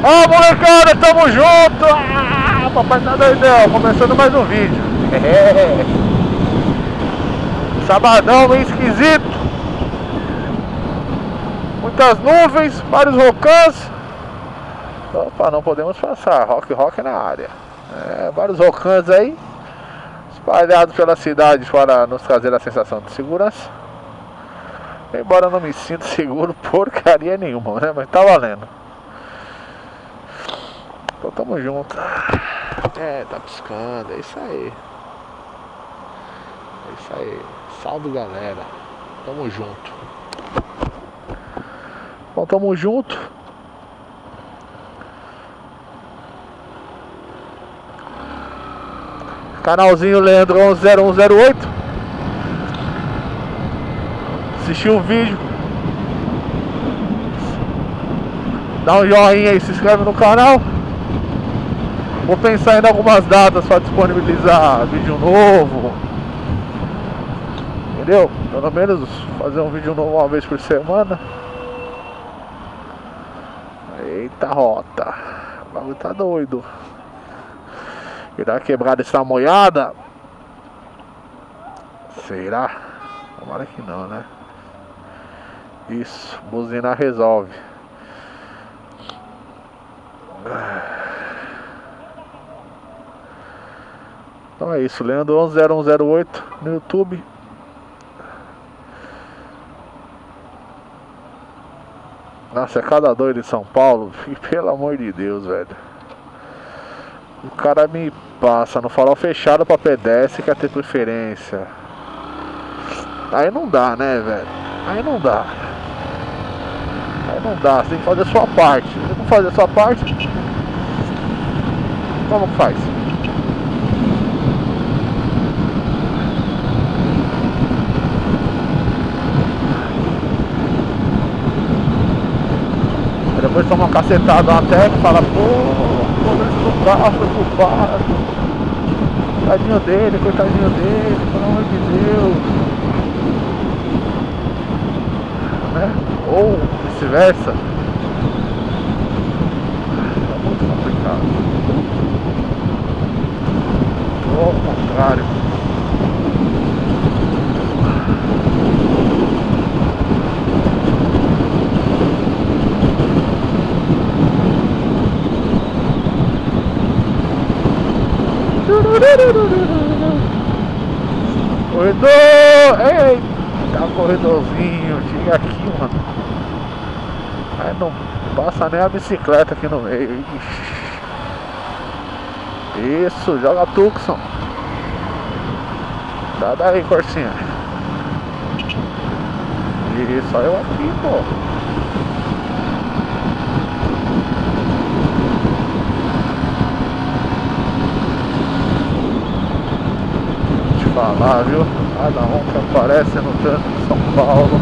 Ó, molecada, tamo junto! Ah, papai tá doidão, começando mais um vídeo. Sabadão meio esquisito. Muitas nuvens, vários rocãs. Opa, não podemos passar, rock na área. Vários rocãs aí, espalhados pela cidade para nos trazer a sensação de segurança. Embora eu não me sinta seguro porcaria nenhuma, né? Mas tá valendo. Então tamo junto. Tá piscando, é isso aí. É isso aí. Salve, galera. Tamo junto. Bom, tamo junto. Canalzinho Leandro 110108. Assistiu o vídeo, dá um joinha aí, se inscreve no canal. Vou pensar em algumas datas para disponibilizar vídeo novo, entendeu? Pelo menos fazer um vídeo novo uma vez por semana. Eita rota, o bagulho tá doido. Irá quebrada essa moiada? Será? Tomara que não, né? Isso, buzina resolve. Então é isso, Leandro 110108 no YouTube. Nossa, é cada doido em São Paulo. Pelo amor de Deus, velho. O cara me passa no farol fechado pra pedestre, quer ter preferência. Aí não dá, né, velho? Aí não dá. Aí não dá, você tem que fazer a sua parte. Se você não fazer a sua parte, como que faz? Aí depois toma uma cacetada na testa e fala, pô, o carro foi culpado. Tadinho dele, coitadinho dele, pelo amor de Deus. Né? Ou vice-versa. É muito complicado. Ou ao contrário. Corredor! Eita, corredorzinho, chega aqui, mano. Aí não passa nem a bicicleta aqui no meio. Isso, joga Tucson. Dá daí, Corsinha. Isso, olha eu aqui, pô. Deixa eu falar, viu? Cada um que aparece no trânsito de São Paulo.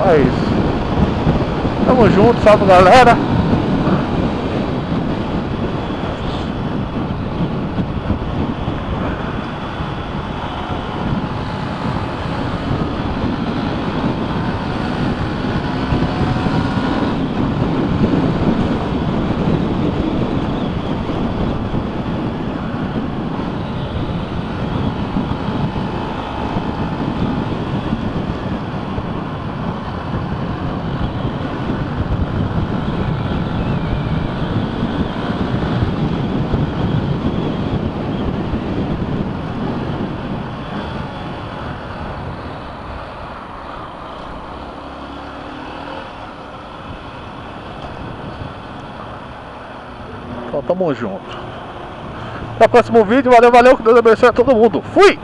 É isso. Tamo junto, salve, galera. Então tamo junto. Até o próximo vídeo. Valeu, valeu. Que Deus abençoe a todo mundo. Fui!